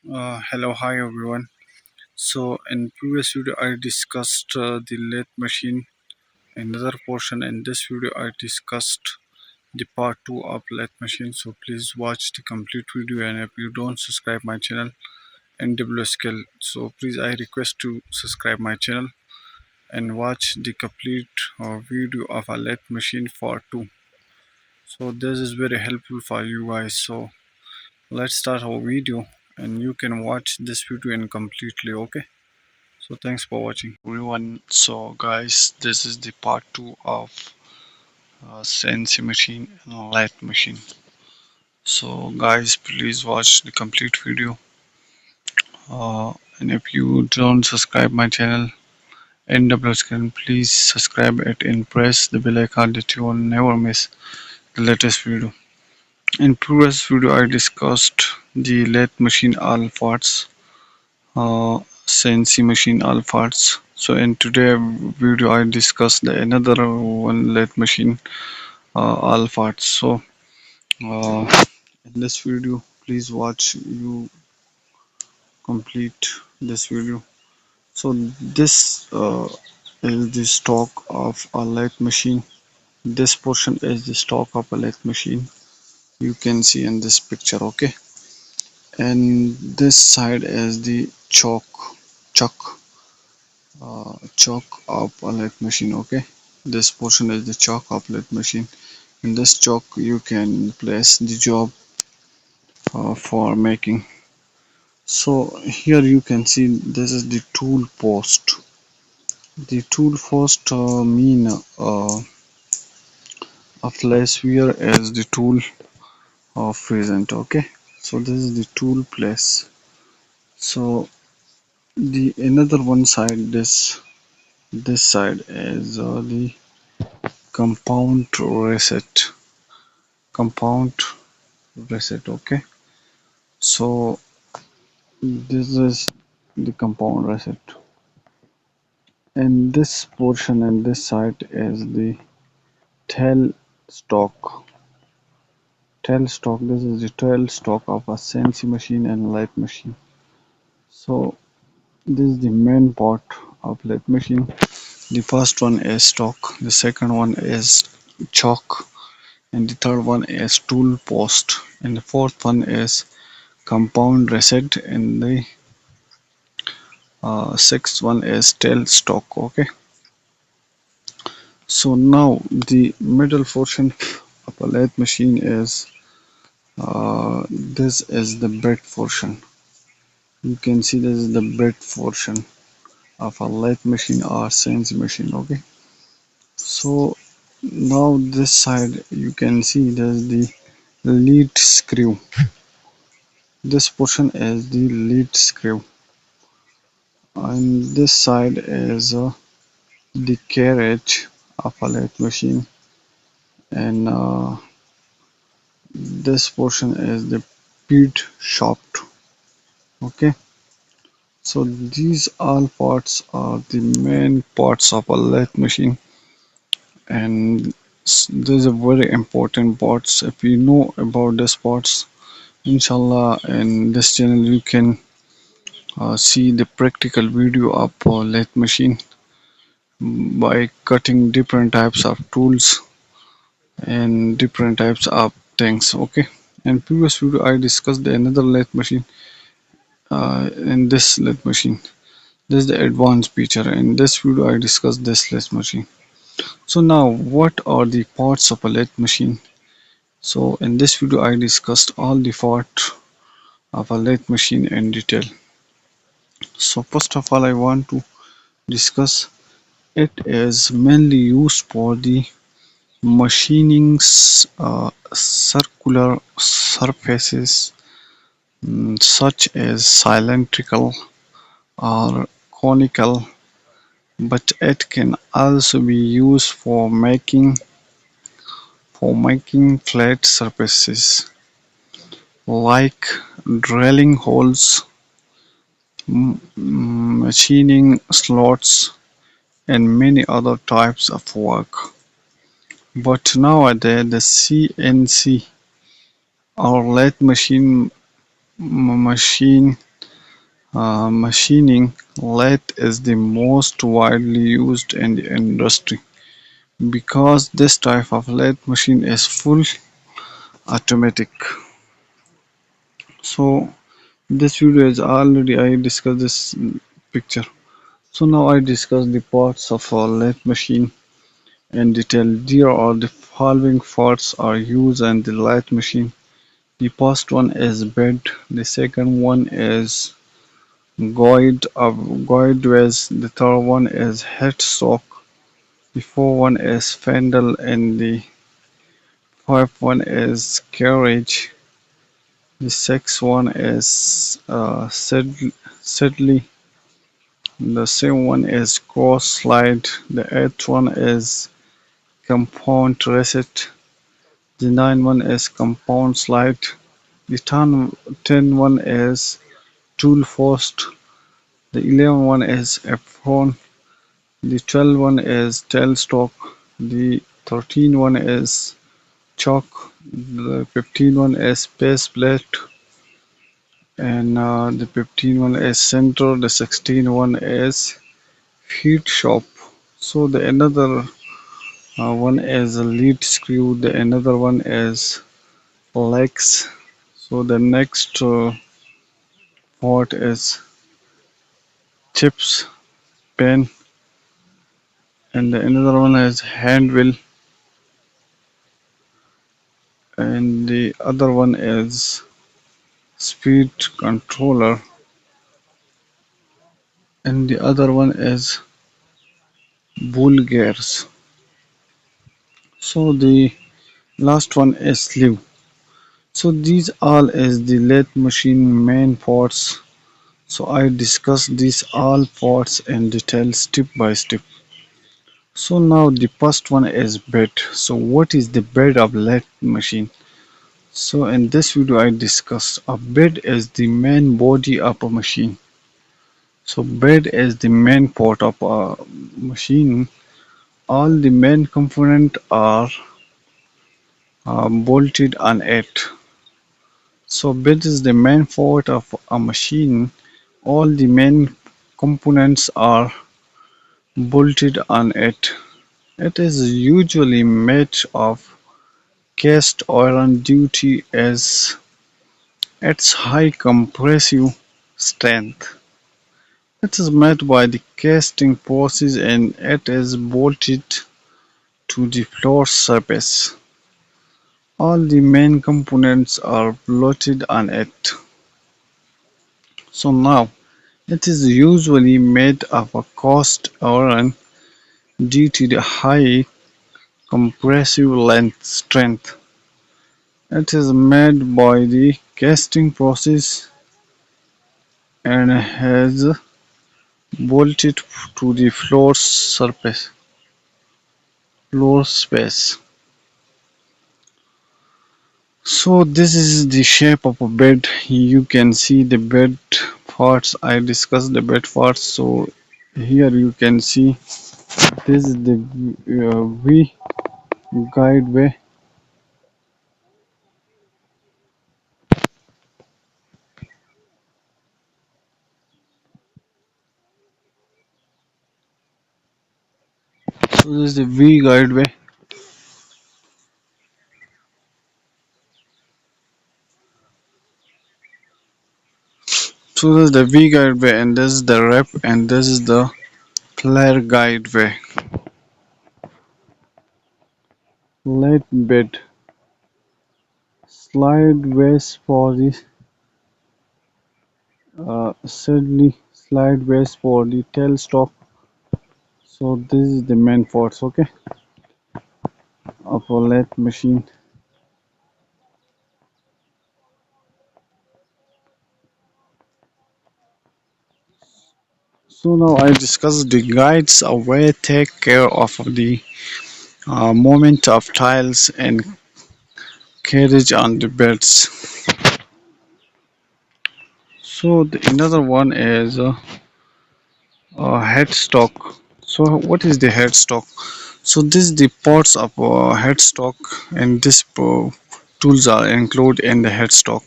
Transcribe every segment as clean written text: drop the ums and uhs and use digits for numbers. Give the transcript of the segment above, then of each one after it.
Hello, hi everyone. So in previous video I discussed the lathe machine. Another portion in this video I discussed the part 2 of lathe machine. So please watch the complete video, and if you don't subscribe my channel NW Skill, so please I request to subscribe my channel and watch the complete video of a lathe machine part 2. So this is very helpful for you guys. So let's start our video, and you can watch this video in completely. Okay, so thanks for watching everyone. So guys, this is the part 2 of CNC machine and lathe machine. So guys, please watch the complete video, and if you don't subscribe my channel NW can please subscribe it and press the bell icon that you will never miss the latest video. In previous video I discussed the lathe machine all parts, CNC machine all parts. So in today video I discussed the another one lathe machine all parts. So in this video please watch you complete this video. So this is the stock of a lathe machine. This portion is the stock of a lathe machine, you can see in this picture. Okay, and this side is the chuck chalk of a lathe machine. Okay, this portion is the chalk of lathe machine. In this chalk you can place the job for making. So here you can see this is the tool post. The tool post mean a place where is the tool present. Okay, so this is the tool place. So the another one side, this side is the compound reset. Compound reset. Okay, so this is the compound reset, and this portion and this side is the tail stock. Tail stock. This is the tail stock of a CNC machine and lathe machine. So this is the main part of lathe machine. The first one is stock, the second one is chalk, and the third one is tool post, and the fourth one is compound reset, and the sixth one is tail stock. Okay, so now the middle portion of a lathe machine is this is the bed portion. You can see this is the bed portion of a lathe machine or CNC machine. Okay, so now this side you can see there's the lead screw. This portion is the lead screw, and this side is the carriage of a lathe machine, and this portion is the bead shaft. Okay, so these all parts are the main parts of a lathe machine, and these are very important parts. If you know about these parts, inshallah in this channel you can see the practical video of lathe machine by cutting different types of tools and different types of things. Okay, in previous video I discussed another lathe machine. In this lathe machine, this is the advanced feature. In this video I discussed this lathe machine. So now what are the parts of a lathe machine? So in this video I discussed all the parts of a lathe machine in detail. So first of all I want to discuss it is mainly used for the machining circular surfaces, such as cylindrical or conical, but it can also be used for making flat surfaces like drilling holes, machining slots, and many other types of work. But nowadays the CNC or lathe machine Machining lathe is the most widely used in the industry because this type of lathe machine is full automatic. So this video is already I discussed this picture. So now I discuss the parts of a lathe machine in detail. There are the following parts are used in the lathe machine. The first one is bed. The second one is guide ways. The third one is headstock. The fourth one is spindle, and the fifth one is carriage. The sixth one is sedley. The seventh one is cross slide. The eighth one is compound reset. The ninth one is compound slide. The 10 one is tool post. The 11 one is apron. The 12 one is tailstock. The 13 one is chock. The 15 one is base plate. And the 15 one is center. The 16 one is feed shop. So the another one is a lead screw. The another one is legs. So the next part is chips, pen, and the another one is hand wheel, and the other one is speed controller, and the other one is bull gears. So the last one is sleeve. So these all is the lathe machine main parts. So I discuss these all parts in detail step by step. So now the first one is bed. So what is the bed of lathe machine? So in this video I discuss a bed is the main body of a machine. So bed is the main part of a machine. All the main components are bolted on it. So bed is the main part of a machine. All the main components are bolted on it. It is usually made of cast iron due to its high compressive strength. It is made by the casting process and it is bolted to the floor surface. All the main components are bolted on it. So now it is usually made of a cast iron due to the high compressive strength. It is made by the casting process and has bolted to the floor space. So this is the shape of a bed. You can see the bed parts. I discussed the bed parts. So here you can see this is the V guide way. So this is the V guide way. So this is the V guide way, and this is the rep, and this is the flare guide way. Let bed slide ways for the Suddenly slide ways for the tailstock. So this is the main parts, okay, of a lathe machine. So now I discuss the guides where take care of the movement of tiles and carriage on the beds. So the another one is headstock. So what is the headstock? So this is the parts of headstock, and this tools are included in the headstock.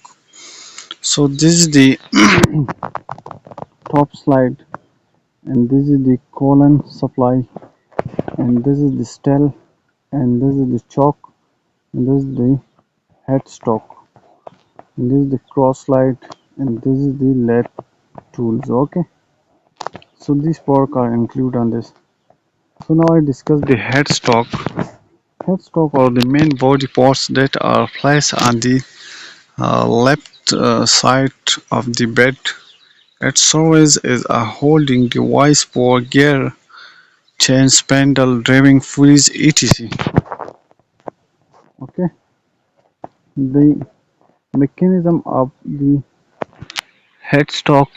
So this is the top slide, and this is the column supply, and this is the stell, and this is the choke, and this is the headstock, and this is the cross slide, and this is the lathe tools. Okay, so these parts are included on this. So now I discuss the headstock. Headstock are the main body parts that are placed on the left side of the bed. It serves as a holding device for gear, chain, spindle, driving pulleys, etc. Okay, the mechanism of the headstock.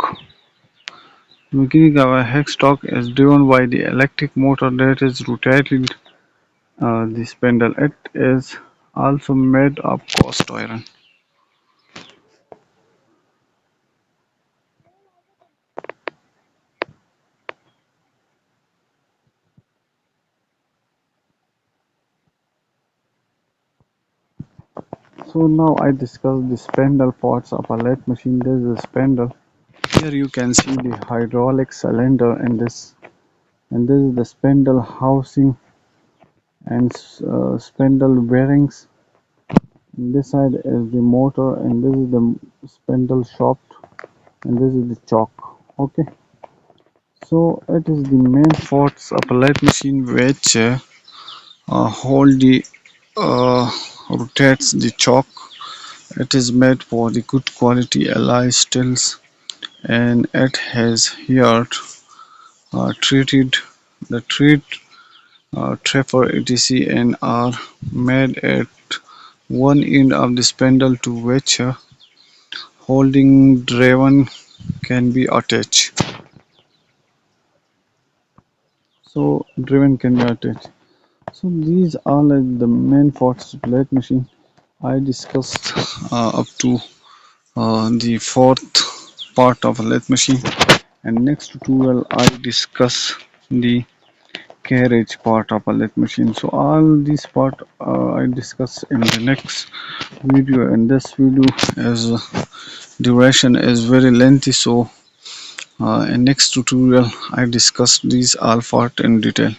Mechanism of a headstock is driven by the electric motor that is rotating the spindle. It is also made of cast iron. So now I discuss the spindle parts of a lathe machine. This is a spindle. Here you can see the hydraulic cylinder in this, and this is the spindle housing and spindle bearings. And this side is the motor, and this is the spindle shaft, and this is the choke. Okay, so it is the main parts of a lathe machine which hold the rotates the choke. It is made for the good quality alloy steels, and it has here treated the treat trapper etc and are made at one end of the spindle to which holding driven can be attached. So driven can be attached. So these are like the main parts of lathe machine. I discussed up to the fourth part of a lathe machine, and next tutorial I discuss the carriage part of a lathe machine. So all these part I discuss in the next video, and this video is duration is very lengthy, so in next tutorial I discuss these all part in detail.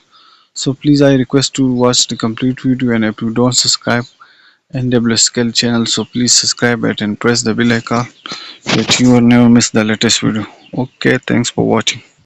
So please I request to watch the complete video, and if you don't subscribe NW Scale channel, so please subscribe it and press the bell icon that you will never miss the latest video. Okay, thanks for watching.